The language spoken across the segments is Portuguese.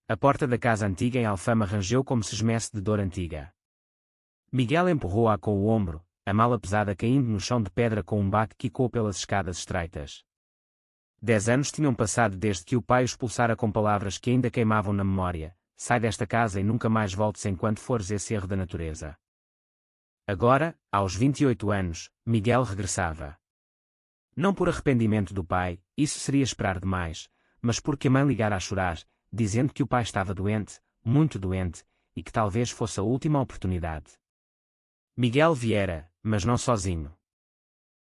A porta da casa antiga em Alfama rangeu como se gemesse de dor antiga. Miguel empurrou-a com o ombro, a mala pesada caindo no chão de pedra com um baque quicou pelas escadas estreitas. 10 anos tinham passado desde que o pai o expulsara com palavras que ainda queimavam na memória: sai desta casa e nunca mais voltes enquanto fores esse erro da natureza. Agora, aos 28 anos, Miguel regressava. Não por arrependimento do pai, isso seria esperar demais, mas porque a mãe ligara a chorar, dizendo que o pai estava doente, muito doente, e que talvez fosse a última oportunidade. Miguel viera, mas não sozinho.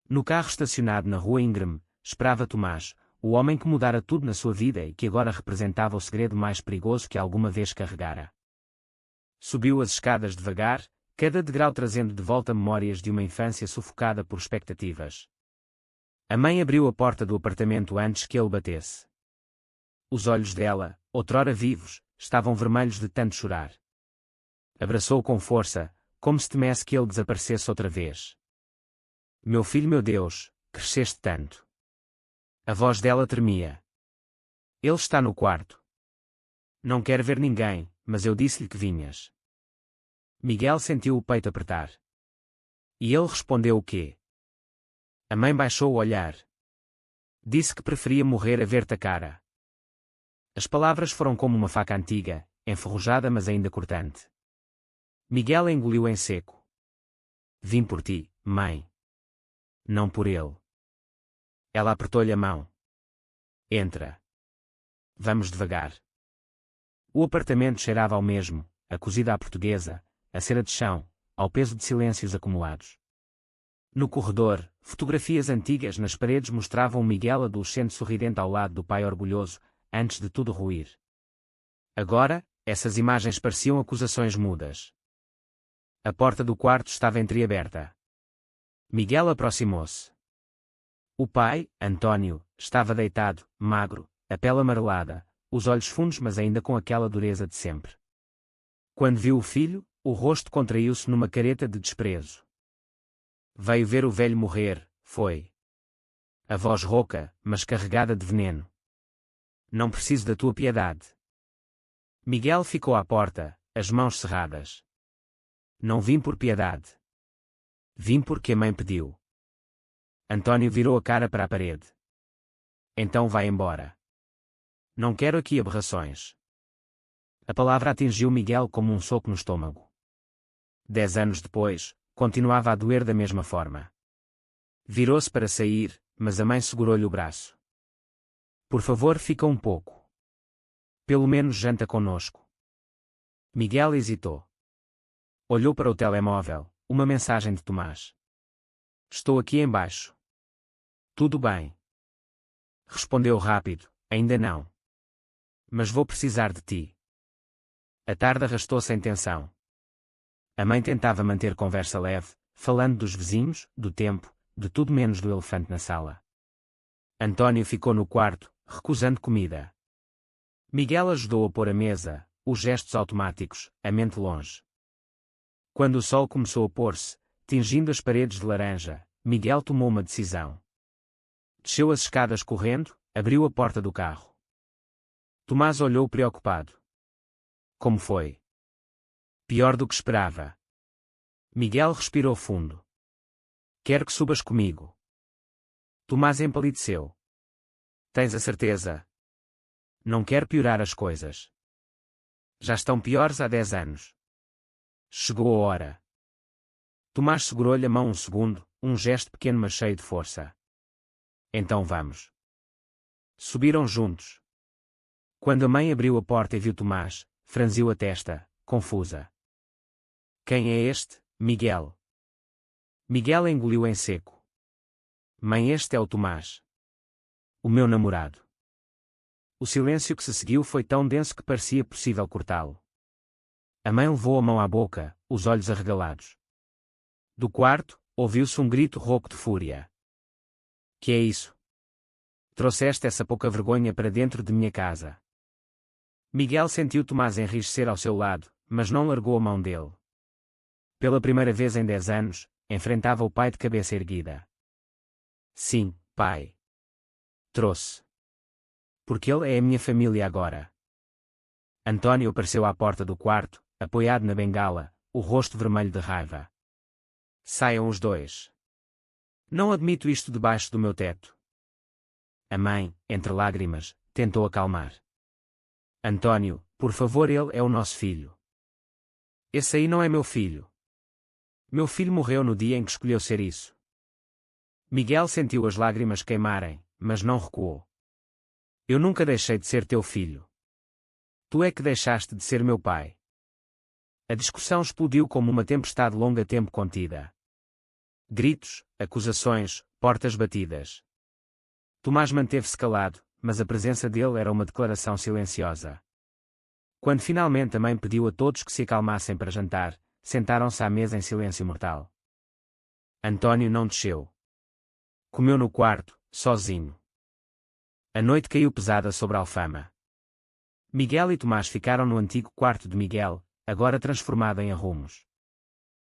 No carro estacionado na rua Ingram, esperava Tomás, o homem que mudara tudo na sua vida e que agora representava o segredo mais perigoso que alguma vez carregara. Subiu as escadas devagar, cada degrau trazendo de volta memórias de uma infância sufocada por expectativas. A mãe abriu a porta do apartamento antes que ele batesse. Os olhos dela, outrora vivos, estavam vermelhos de tanto chorar. Abraçou-o com força, como se temesse que ele desaparecesse outra vez. Meu filho, meu Deus, cresceste tanto. A voz dela tremia. Ele está no quarto. Não quer ver ninguém, mas eu disse-lhe que vinhas. Miguel sentiu o peito apertar. E ele respondeu o quê? A mãe baixou o olhar. Disse que preferia morrer a ver-te a cara. As palavras foram como uma faca antiga, enferrujada mas ainda cortante. Miguel engoliu em seco. Vim por ti, mãe. Não por ele. Ela apertou-lhe a mão. Entra. Vamos devagar. O apartamento cheirava ao mesmo, a cozida à portuguesa, a cera de chão, ao peso de silêncios acumulados. No corredor, fotografias antigas nas paredes mostravam Miguel adolescente sorridente ao lado do pai orgulhoso, antes de tudo ruir. Agora, essas imagens pareciam acusações mudas. A porta do quarto estava entreaberta. Miguel aproximou-se. O pai, Antônio, estava deitado, magro, a pele amarelada, os olhos fundos mas ainda com aquela dureza de sempre. Quando viu o filho, o rosto contraiu-se numa careta de desprezo. Veio ver o velho morrer, foi. A voz rouca, mas carregada de veneno. Não preciso da tua piedade. Miguel ficou à porta, as mãos cerradas. Não vim por piedade. Vim porque a mãe pediu. Antônio virou a cara para a parede. Então vai embora. Não quero aqui aberrações. A palavra atingiu Miguel como um soco no estômago. 10 anos depois, continuava a doer da mesma forma. Virou-se para sair, mas a mãe segurou-lhe o braço. Por favor, fica um pouco. Pelo menos janta conosco. Miguel hesitou. Olhou para o telemóvel, uma mensagem de Tomás. Estou aqui embaixo. Tudo bem. Respondeu rápido, ainda não. Mas vou precisar de ti. A tarde arrastou-se em tensão. A mãe tentava manter conversa leve, falando dos vizinhos, do tempo, de tudo menos do elefante na sala. Antônio ficou no quarto, recusando comida. Miguel ajudou a pôr a mesa, os gestos automáticos, a mente longe. Quando o sol começou a pôr-se, tingindo as paredes de laranja, Miguel tomou uma decisão. Desceu as escadas correndo, abriu a porta do carro. Tomás olhou preocupado. Como foi? Pior do que esperava. Miguel respirou fundo. Quero que subas comigo. Tomás empalideceu. Tens a certeza? Não quero piorar as coisas. Já estão piores há 10 anos. Chegou a hora. Tomás segurou-lhe a mão um segundo, um gesto pequeno mas cheio de força. Então vamos. Subiram juntos. Quando a mãe abriu a porta e viu Tomás, franziu a testa, confusa. Quem é este, Miguel? Miguel engoliu em seco. Mãe, este é o Tomás. O meu namorado. O silêncio que se seguiu foi tão denso que parecia possível cortá-lo. A mãe levou a mão à boca, os olhos arregalados. Do quarto, ouviu-se um grito rouco de fúria. Que é isso? Trouxeste essa pouca vergonha para dentro de minha casa. Miguel sentiu Tomás enrijecer ao seu lado, mas não largou a mão dele. Pela primeira vez em 10 anos, enfrentava o pai de cabeça erguida. Sim, pai. Trouxe. Porque ele é a minha família agora. Antônio apareceu à porta do quarto, apoiado na bengala, o rosto vermelho de raiva. Saiam os dois. Não admito isto debaixo do meu teto. A mãe, entre lágrimas, tentou acalmar. Antônio, por favor, ele é o nosso filho. Esse aí não é meu filho. Meu filho morreu no dia em que escolheu ser isso. Miguel sentiu as lágrimas queimarem, mas não recuou. Eu nunca deixei de ser teu filho. Tu é que deixaste de ser meu pai. A discussão explodiu como uma tempestade longa tempo contida. Gritos, acusações, portas batidas. Tomás manteve-se calado, mas a presença dele era uma declaração silenciosa. Quando finalmente a mãe pediu a todos que se acalmassem para jantar, sentaram-se à mesa em silêncio mortal. Antônio não desceu. Comeu no quarto, sozinho. A noite caiu pesada sobre a Alfama. Miguel e Tomás ficaram no antigo quarto de Miguel, agora transformado em arrumos.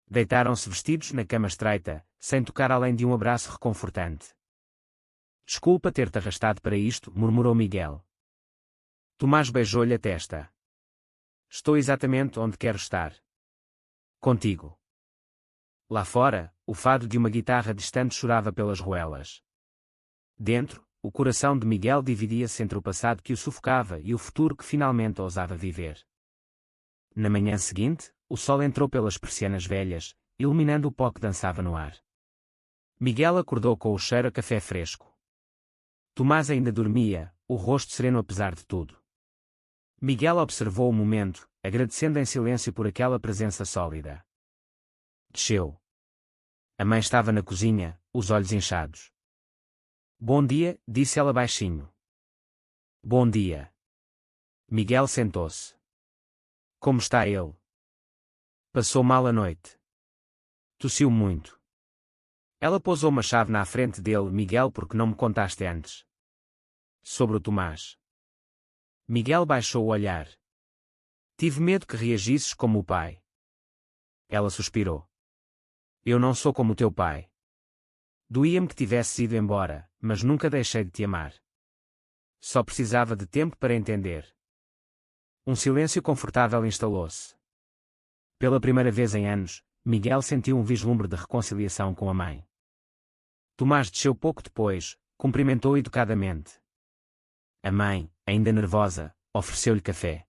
Deitaram-se vestidos na cama estreita, sem tocar além de um abraço reconfortante. Desculpa ter-te arrastado para isto, murmurou Miguel. Tomás beijou-lhe a testa. Estou exatamente onde quero estar. Contigo. Lá fora, o fado de uma guitarra distante chorava pelas ruelas. Dentro, o coração de Miguel dividia-se entre o passado que o sufocava e o futuro que finalmente ousava viver. Na manhã seguinte, o sol entrou pelas persianas velhas, iluminando o pó que dançava no ar. Miguel acordou com o cheiro a café fresco. Tomás ainda dormia, o rosto sereno apesar de tudo. Miguel observou o momento, agradecendo em silêncio por aquela presença sólida. Desceu. A mãe estava na cozinha, os olhos inchados. Bom dia, disse ela baixinho. Bom dia. Miguel sentou-se. Como está ele? Passou mal a noite. Tossiu muito. Ela pousou uma chave na frente dele. Miguel, por que não me contaste antes? Sobre o Tomás. Miguel baixou o olhar. Tive medo que reagisses como o pai. Ela suspirou. Eu não sou como o teu pai. Doía-me que tivesses ido embora, mas nunca deixei de te amar. Só precisava de tempo para entender. Um silêncio confortável instalou-se. Pela primeira vez em anos, Miguel sentiu um vislumbre de reconciliação com a mãe. Tomás desceu pouco depois, cumprimentou educadamente. A mãe, ainda nervosa, ofereceu-lhe café.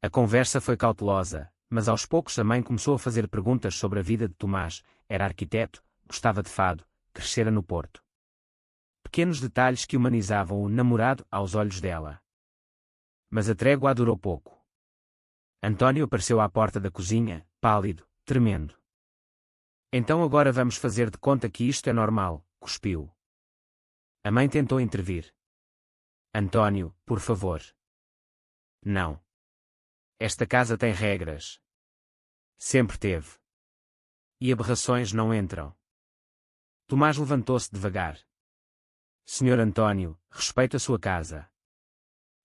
A conversa foi cautelosa, mas aos poucos a mãe começou a fazer perguntas sobre a vida de Tomás. Era arquiteto, gostava de fado, crescera no Porto. Pequenos detalhes que humanizavam o namorado aos olhos dela. Mas a trégua durou pouco. Antônio apareceu à porta da cozinha, pálido, tremendo. Então agora vamos fazer de conta que isto é normal, cuspiu. A mãe tentou intervir. Antônio, por favor. Não. Esta casa tem regras. Sempre teve. E aberrações não entram. Tomás levantou-se devagar. Senhor Antônio, respeito a sua casa.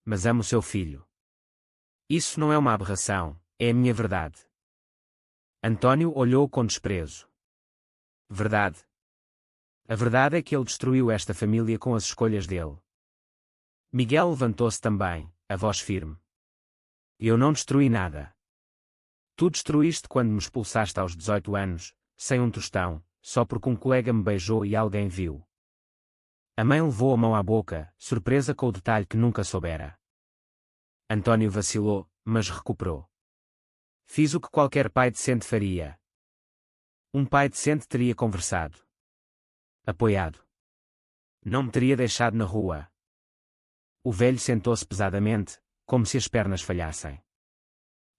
Mas amo seu filho. Isso não é uma aberração, é a minha verdade. Antônio olhou com desprezo. Verdade. A verdade é que ele destruiu esta família com as escolhas dele. Miguel levantou-se também, a voz firme. Eu não destruí nada. Tu destruíste quando me expulsaste aos 18 anos, sem um tostão, só porque um colega me beijou e alguém viu. A mãe levou a mão à boca, surpresa com o detalhe que nunca soubera. Antônio vacilou, mas recuperou. Fiz o que qualquer pai decente faria. Um pai decente teria conversado. Apoiado. Não me teria deixado na rua. O velho sentou-se pesadamente, como se as pernas falhassem.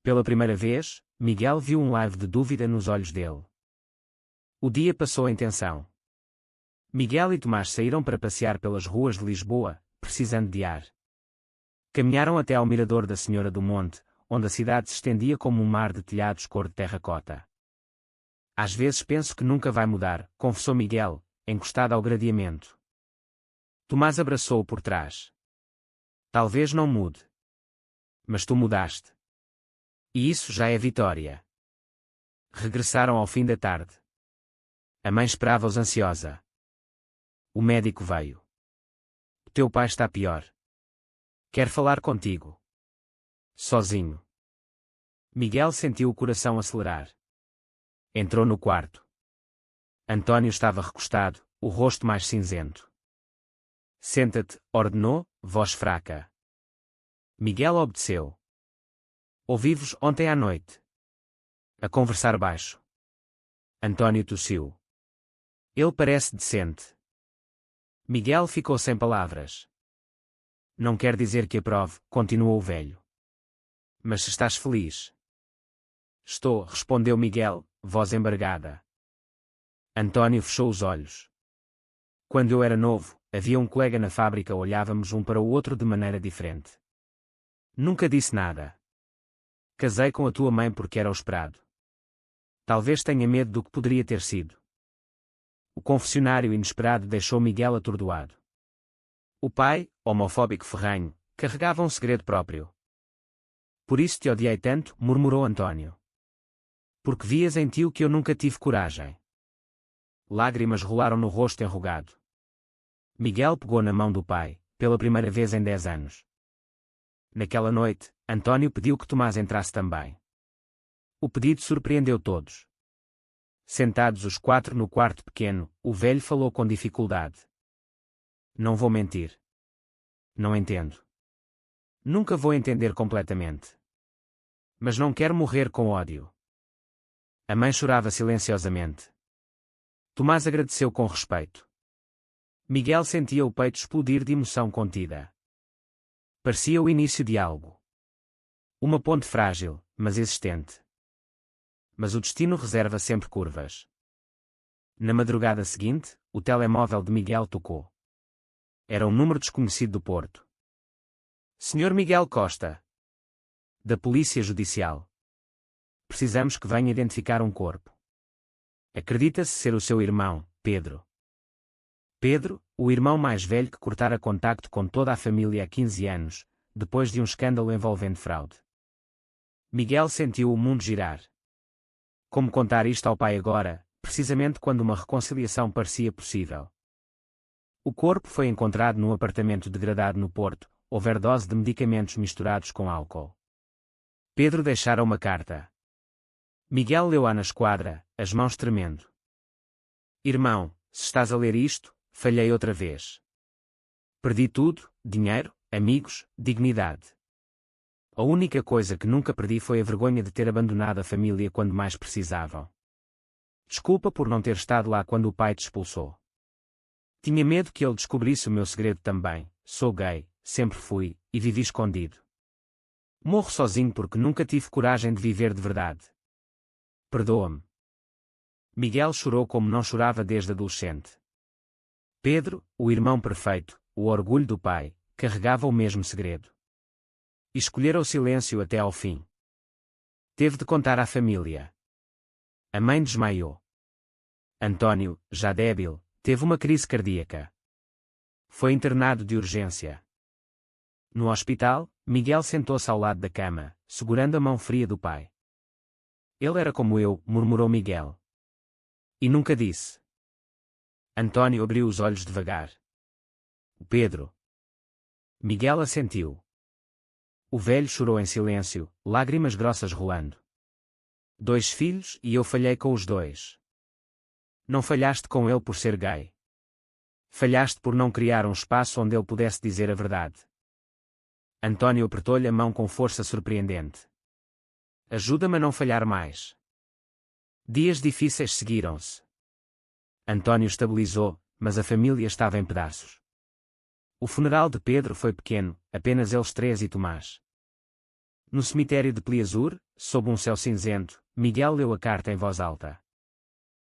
Pela primeira vez, Miguel viu um laivo de dúvida nos olhos dele. O dia passou em tensão. Miguel e Tomás saíram para passear pelas ruas de Lisboa, precisando de ar. Caminharam até ao mirador da Senhora do Monte, onde a cidade se estendia como um mar de telhados cor de terracota. Às vezes penso que nunca vai mudar, confessou Miguel, encostado ao gradeamento. Tomás abraçou-o por trás. Talvez não mude. Mas tu mudaste. E isso já é vitória. Regressaram ao fim da tarde. A mãe esperava-os ansiosa. O médico veio. O teu pai está pior. Quer falar contigo. sozinho. Miguel sentiu o coração acelerar. Entrou no quarto. António estava recostado, o rosto mais cinzento. Senta-te, ordenou, voz fraca. Miguel obedeceu. Ouvi-vos ontem à noite. A conversar baixo. António tossiu. Ele parece decente. Miguel ficou sem palavras. Não quer dizer que aprove, continuou o velho. Mas estás feliz? Estou, respondeu Miguel, voz embargada. António fechou os olhos. Quando eu era novo, havia um colega na fábrica, olhávamos um para o outro de maneira diferente. Nunca disse nada. Casei com a tua mãe porque era o esperado. Talvez tenha medo do que poderia ter sido. O confessionário inesperado deixou Miguel atordoado. O pai, homofóbico ferranho, carregava um segredo próprio. Por isso te odiei tanto, murmurou António. Porque vias em ti o que eu nunca tive coragem. Lágrimas rolaram no rosto enrugado. Miguel pegou na mão do pai, pela primeira vez em 10 anos. Naquela noite, António pediu que Tomás entrasse também. O pedido surpreendeu todos. Sentados os 4 no quarto pequeno, o velho falou com dificuldade. Não vou mentir. Não entendo. Nunca vou entender completamente. Mas não quero morrer com ódio. A mãe chorava silenciosamente. Tomás agradeceu com respeito. Miguel sentia o peito explodir de emoção contida. Parecia o início de algo. Uma ponte frágil, mas existente. Mas o destino reserva sempre curvas. Na madrugada seguinte, o telemóvel de Miguel tocou. Era um número desconhecido do Porto. Senhor Miguel Costa. Da Polícia Judicial. Precisamos que venha identificar um corpo. Acredita-se ser o seu irmão, Pedro. Pedro, o irmão mais velho que cortara contacto com toda a família há 15 anos, depois de um escândalo envolvendo fraude. Miguel sentiu o mundo girar. Como contar isto ao pai agora, precisamente quando uma reconciliação parecia possível? O corpo foi encontrado num apartamento degradado no Porto, overdose de medicamentos misturados com álcool. Pedro deixara uma carta. Miguel leu-a na esquadra, as mãos tremendo. Irmão, se estás a ler isto, falhei outra vez. Perdi tudo, dinheiro, amigos, dignidade. A única coisa que nunca perdi foi a vergonha de ter abandonado a família quando mais precisavam. Desculpa por não ter estado lá quando o pai te expulsou. Tinha medo que ele descobrisse o meu segredo também. Sou gay, sempre fui, e vivi escondido. Morro sozinho porque nunca tive coragem de viver de verdade. Perdoa-me. Miguel chorou como não chorava desde adolescente. Pedro, o irmão perfeito, o orgulho do pai, carregava o mesmo segredo. Escolhera o silêncio até ao fim. Teve de contar à família. A mãe desmaiou. António, já débil, teve uma crise cardíaca. Foi internado de urgência. No hospital, Miguel sentou-se ao lado da cama, segurando a mão fria do pai. Ele era como eu, murmurou Miguel. E nunca disse. António abriu os olhos devagar. Pedro. Miguel assentiu. O velho chorou em silêncio, lágrimas grossas rolando. 2 filhos e eu falhei com os 2. Não falhaste com ele por ser gay. Falhaste por não criar um espaço onde ele pudesse dizer a verdade. António apertou-lhe a mão com força surpreendente. Ajuda-me a não falhar mais. Dias difíceis seguiram-se. António estabilizou, mas a família estava em pedaços. O funeral de Pedro foi pequeno, apenas eles 3 e Tomás. No cemitério de Pliazur, sob um céu cinzento, Miguel leu a carta em voz alta.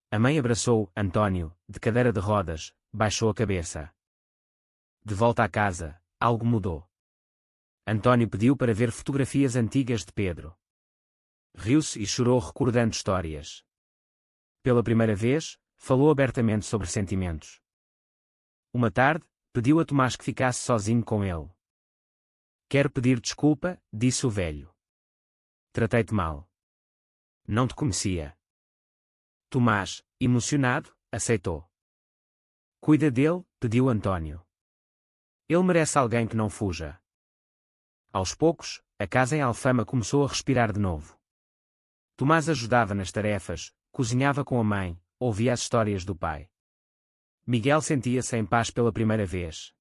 A mãe abraçou António, de cadeira de rodas, baixou a cabeça. De volta à casa, algo mudou. António pediu para ver fotografias antigas de Pedro. Riu-se e chorou recordando histórias. Pela primeira vez, falou abertamente sobre sentimentos. Uma tarde, pediu a Tomás que ficasse sozinho com ele. Quero pedir desculpa, disse o velho. Tratei-te mal. Não te conhecia. Tomás, emocionado, aceitou. Cuida dele, pediu António. Ele merece alguém que não fuja. Aos poucos, a casa em Alfama começou a respirar de novo. Tomás ajudava nas tarefas, cozinhava com a mãe, ouvia as histórias do pai. Miguel sentia-se em paz pela primeira vez.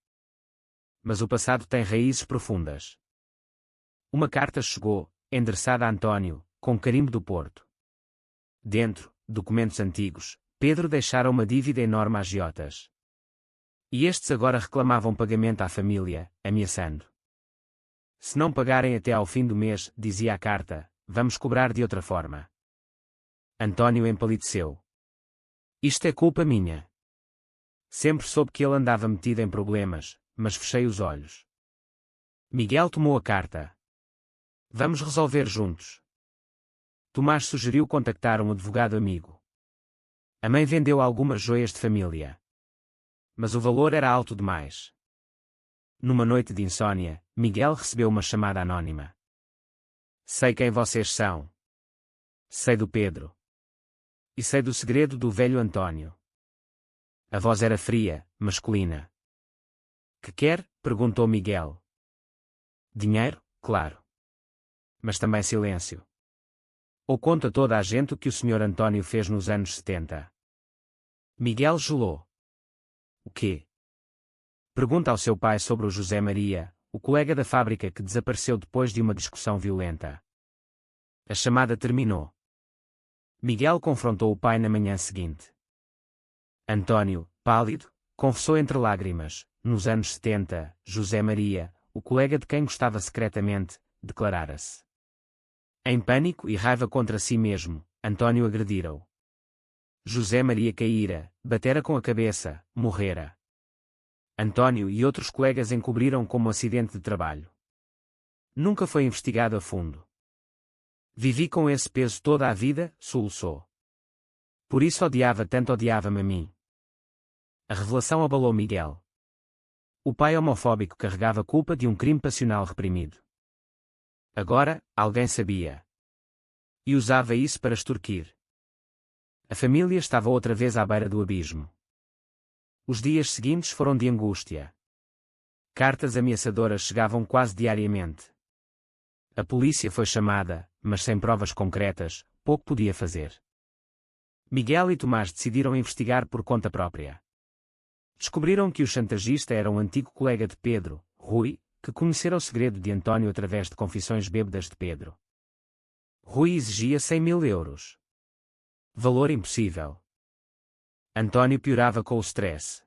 Mas o passado tem raízes profundas. Uma carta chegou, endereçada a António, com carimbo do Porto. Dentro, documentos antigos, Pedro deixara uma dívida enorme a agiotas. E estes agora reclamavam pagamento à família, ameaçando. Se não pagarem até ao fim do mês, dizia a carta, vamos cobrar de outra forma. António empalideceu. Isto é culpa minha. Sempre soube que ele andava metido em problemas, mas fechei os olhos. Miguel tomou a carta. Vamos resolver juntos. Tomás sugeriu contactar um advogado amigo. A mãe vendeu algumas joias de família. Mas o valor era alto demais. Numa noite de insônia, Miguel recebeu uma chamada anônima. Sei quem vocês são. Sei do Pedro. E sei do segredo do velho António. A voz era fria, masculina. Que quer? Perguntou Miguel. Dinheiro, claro. Mas também silêncio. Ou conta toda a gente o que o Sr. António fez nos anos 70. Miguel gelou. O quê? Pergunta ao seu pai sobre o José Maria, o colega da fábrica que desapareceu depois de uma discussão violenta. A chamada terminou. Miguel confrontou o pai na manhã seguinte. António, pálido, confessou entre lágrimas, nos anos 70, José Maria, o colega de quem gostava secretamente, declarara-se. Em pânico e raiva contra si mesmo, António agredira-o. José Maria caíra, batera com a cabeça, morrera. António e outros colegas encobriram como acidente de trabalho. Nunca foi investigado a fundo. Vivi com esse peso toda a vida, soluçou. Por isso odiava-me a mim. A revelação abalou Miguel. O pai homofóbico carregava culpa de um crime passional reprimido. Agora, alguém sabia. E usava isso para extorquir. A família estava outra vez à beira do abismo. Os dias seguintes foram de angústia. Cartas ameaçadoras chegavam quase diariamente. A polícia foi chamada, mas sem provas concretas, pouco podia fazer. Miguel e Tomás decidiram investigar por conta própria. Descobriram que o chantagista era um antigo colega de Pedro, Rui, que conhecera o segredo de António através de confissões bêbadas de Pedro. Rui exigia 100.000 euros. Valor impossível. António piorava com o stress.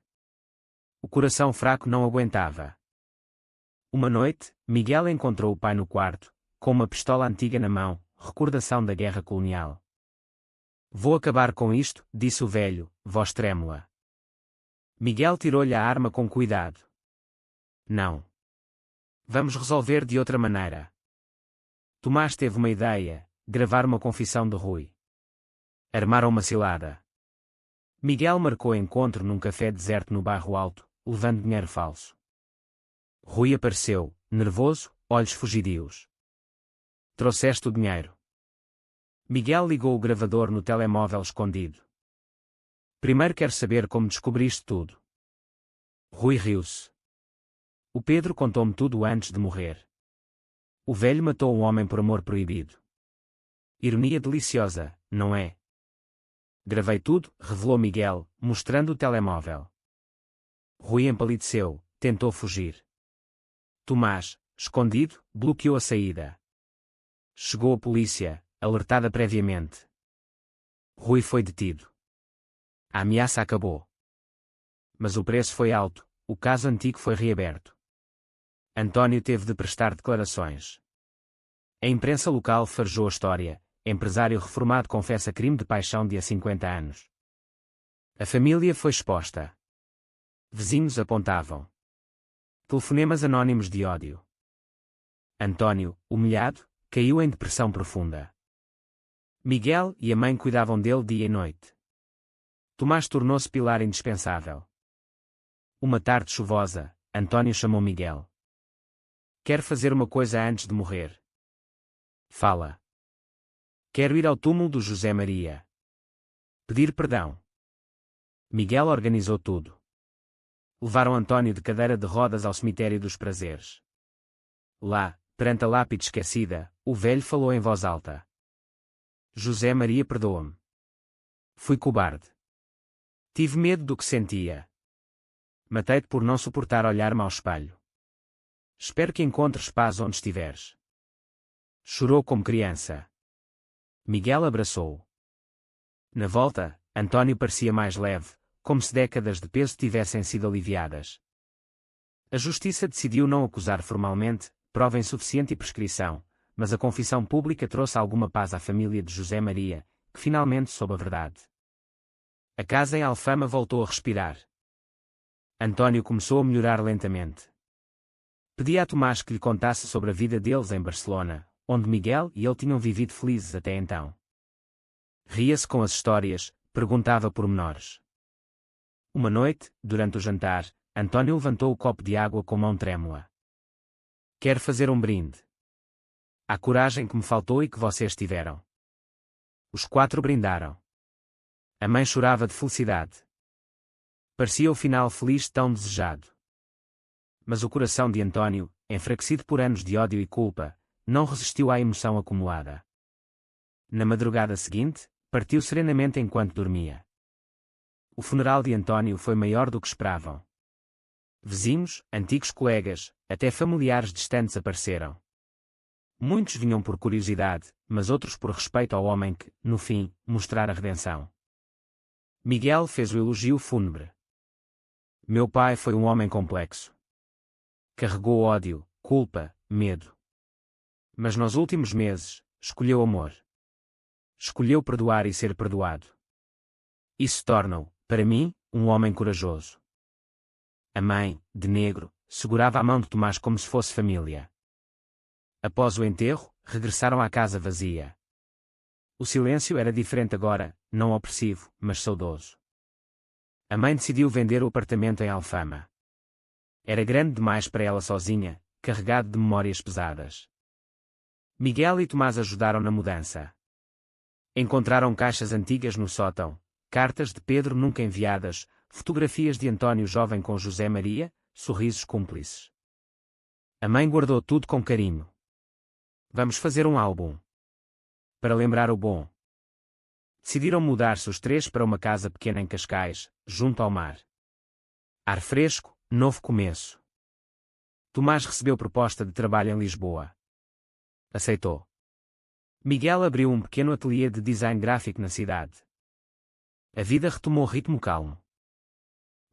O coração fraco não aguentava. Uma noite, Miguel encontrou o pai no quarto, com uma pistola antiga na mão, recordação da guerra colonial. Vou acabar com isto, disse o velho, voz trêmula. Miguel tirou-lhe a arma com cuidado. Não. Vamos resolver de outra maneira. Tomás teve uma ideia, gravar uma confissão de Rui. Armaram uma cilada. Miguel marcou encontro num café deserto no bairro Alto, levando dinheiro falso. Rui apareceu, nervoso, olhos fugidios. Trouxeste o dinheiro. Miguel ligou o gravador no telemóvel escondido. Primeiro quero saber como descobriste tudo. Rui riu-se. O Pedro contou-me tudo antes de morrer. O velho matou um homem por amor proibido. Ironia deliciosa, não é? Gravei tudo, revelou Miguel, mostrando o telemóvel. Rui empalideceu, tentou fugir. Tomás, escondido, bloqueou a saída. Chegou a polícia, alertada previamente. Rui foi detido. A ameaça acabou. Mas o preço foi alto, o caso antigo foi reaberto. António teve de prestar declarações. A imprensa local farejou a história. Empresário reformado confessa crime de paixão de há 50 anos. A família foi exposta. Vizinhos apontavam. Telefonemas anónimos de ódio. António, humilhado, caiu em depressão profunda. Miguel e a mãe cuidavam dele dia e noite. Tomás tornou-se pilar indispensável. Uma tarde chuvosa, António chamou Miguel. Quero fazer uma coisa antes de morrer. Fala. Quero ir ao túmulo do José Maria. Pedir perdão. Miguel organizou tudo. Levaram António de cadeira de rodas ao cemitério dos Prazeres. Lá, perante a lápide esquecida, o velho falou em voz alta. José Maria, perdoa-me. Fui cobarde. Tive medo do que sentia. Matei-te por não suportar olhar-me ao espelho. Espero que encontres paz onde estiveres. Chorou como criança. Miguel abraçou-o. Na volta, António parecia mais leve, como se décadas de peso tivessem sido aliviadas. A justiça decidiu não acusar formalmente, prova insuficiente e prescrição, mas a confissão pública trouxe alguma paz à família de José Maria, que finalmente soube a verdade. A casa em Alfama voltou a respirar. António começou a melhorar lentamente. Pedia a Tomás que lhe contasse sobre a vida deles em Barcelona, onde Miguel e ele tinham vivido felizes até então. Ria-se com as histórias, perguntava pormenores. Uma noite, durante o jantar, António levantou o copo de água com mão trêmula. Quero fazer um brinde. A coragem que me faltou e que vocês tiveram. Os 4 brindaram. A mãe chorava de felicidade. Parecia o final feliz tão desejado. Mas o coração de António, enfraquecido por anos de ódio e culpa, não resistiu à emoção acumulada. Na madrugada seguinte, partiu serenamente enquanto dormia. O funeral de António foi maior do que esperavam. Vizinhos, antigos colegas, até familiares distantes apareceram. Muitos vinham por curiosidade, mas outros por respeito ao homem que, no fim, mostrara a redenção. Miguel fez o elogio fúnebre. Meu pai foi um homem complexo. Carregou ódio, culpa, medo. Mas nos últimos meses, escolheu amor. Escolheu perdoar e ser perdoado. Isso torna-o, para mim, um homem corajoso. A mãe, de negro, segurava a mão de Tomás como se fosse família. Após o enterro, regressaram à casa vazia. O silêncio era diferente agora, não opressivo, mas saudoso. A mãe decidiu vender o apartamento em Alfama. Era grande demais para ela sozinha, carregado de memórias pesadas. Miguel e Tomás ajudaram na mudança. Encontraram caixas antigas no sótão, cartas de Pedro nunca enviadas, fotografias de António jovem com José Maria, sorrisos cúmplices. A mãe guardou tudo com carinho. Vamos fazer um álbum. Para lembrar o bom. Decidiram mudar-se os 3 para uma casa pequena em Cascais, junto ao mar. Ar fresco, novo começo. Tomás recebeu proposta de trabalho em Lisboa. Aceitou. Miguel abriu um pequeno ateliê de design gráfico na cidade. A vida retomou ritmo calmo.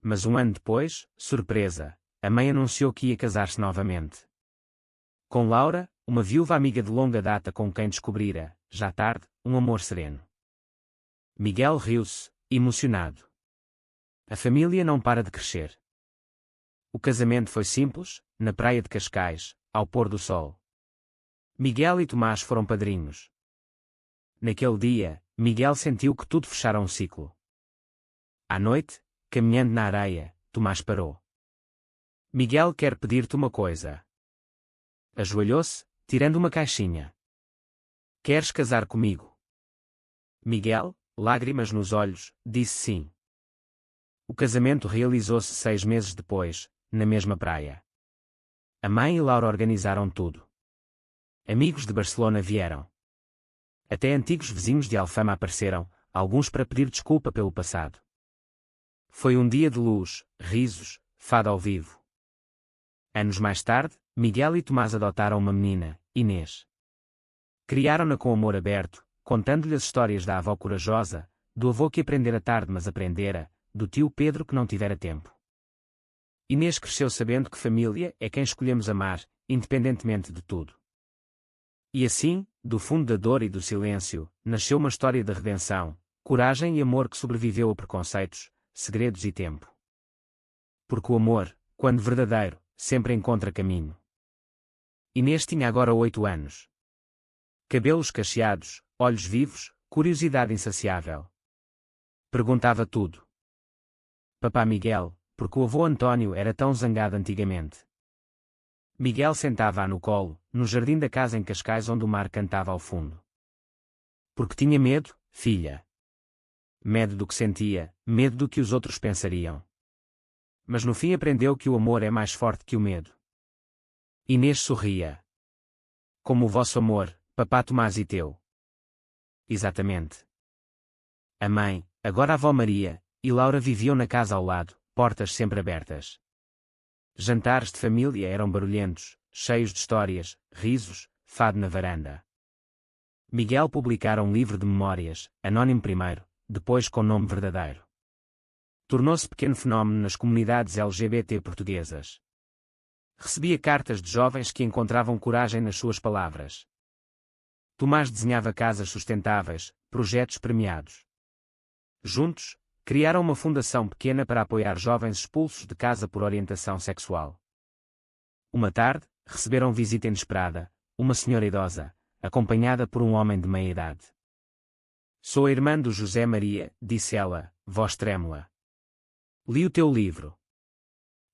Mas um ano depois, surpresa, a mãe anunciou que ia casar-se novamente. Com Laura, uma viúva amiga de longa data com quem descobrira, já tarde, um amor sereno. Miguel riu-se, emocionado. A família não para de crescer. O casamento foi simples, na praia de Cascais, ao pôr do sol. Miguel e Tomás foram padrinhos. Naquele dia, Miguel sentiu que tudo fechara um ciclo. À noite, caminhando na areia, Tomás parou. Miguel quer pedir-te uma coisa. Ajoelhou-se, tirando uma caixinha. Queres casar comigo? Miguel, lágrimas nos olhos, disse sim. O casamento realizou-se 6 meses depois, na mesma praia. A mãe e Laura organizaram tudo. Amigos de Barcelona vieram. Até antigos vizinhos de Alfama apareceram, alguns para pedir desculpa pelo passado. Foi um dia de luz, risos, fado ao vivo. Anos mais tarde, Miguel e Tomás adotaram uma menina, Inês. Criaram-na com amor aberto, contando-lhe as histórias da avó corajosa, do avô que aprendera tarde mas aprendera, do tio Pedro que não tivera tempo. Inês cresceu sabendo que família é quem escolhemos amar, independentemente de tudo. E assim, do fundo da dor e do silêncio, nasceu uma história de redenção, coragem e amor que sobreviveu a preconceitos, segredos e tempo. Porque o amor, quando verdadeiro, sempre encontra caminho. Inês tinha agora 8 anos. Cabelos cacheados, olhos vivos, curiosidade insaciável. Perguntava tudo. Papá Miguel, porque o avô António era tão zangado antigamente. Miguel sentava-a no colo, no jardim da casa em Cascais onde o mar cantava ao fundo. Porque tinha medo, filha. Medo do que sentia, medo do que os outros pensariam. Mas no fim aprendeu que o amor é mais forte que o medo. Inês sorria. Como o vosso amor, papá Tomás e teu. Exatamente. A mãe, agora a avó Maria, e Laura viviam na casa ao lado, portas sempre abertas. Jantares de família eram barulhentos, cheios de histórias, risos, fado na varanda. Miguel publicara um livro de memórias, anónimo primeiro, depois com nome verdadeiro. Tornou-se pequeno fenómeno nas comunidades LGBT portuguesas. Recebia cartas de jovens que encontravam coragem nas suas palavras. Tomás desenhava casas sustentáveis, projetos premiados. Juntos, criaram uma fundação pequena para apoiar jovens expulsos de casa por orientação sexual. Uma tarde, receberam visita inesperada, uma senhora idosa, acompanhada por um homem de meia-idade. Sou a irmã do José Maria, disse ela, voz trêmula. Li o teu livro.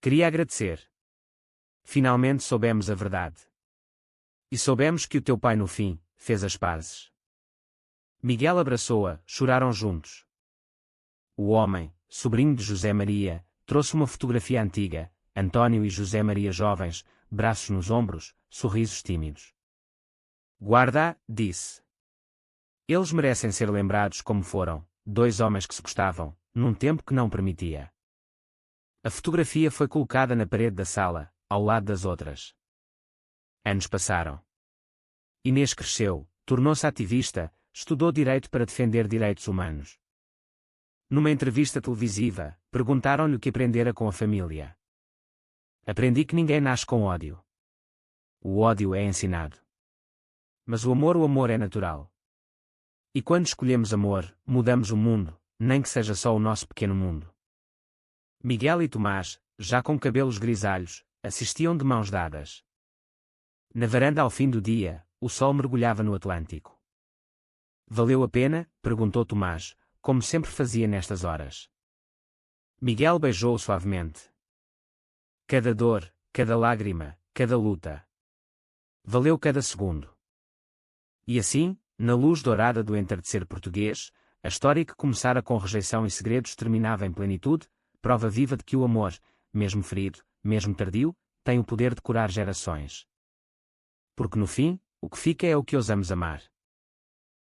Queria agradecer. Finalmente soubemos a verdade. E soubemos que o teu pai no fim, fez as pazes. Miguel abraçou-a, choraram juntos. O homem, sobrinho de José Maria, trouxe uma fotografia antiga, António e José Maria jovens, braços nos ombros, sorrisos tímidos. Guarda, disse. Eles merecem ser lembrados como foram, dois homens que se gostavam, num tempo que não permitia. A fotografia foi colocada na parede da sala, ao lado das outras. Anos passaram. Inês cresceu, tornou-se ativista, estudou direito para defender direitos humanos. Numa entrevista televisiva, perguntaram-lhe o que aprendera com a família. Aprendi que ninguém nasce com ódio. O ódio é ensinado. Mas o amor é natural. E quando escolhemos amor, mudamos o mundo, nem que seja só o nosso pequeno mundo. Miguel e Tomás, já com cabelos grisalhos, assistiam de mãos dadas. Na varanda ao fim do dia, o sol mergulhava no Atlântico. Valeu a pena? Perguntou Tomás, como sempre fazia nestas horas. Miguel beijou-o suavemente. Cada dor, cada lágrima, cada luta. Valeu cada segundo. E assim, na luz dourada do entardecer português, a história que começara com rejeição e segredos terminava em plenitude, prova viva de que o amor, mesmo ferido, mesmo tardio, tem o poder de curar gerações. Porque no fim, o que fica é o que ousamos amar.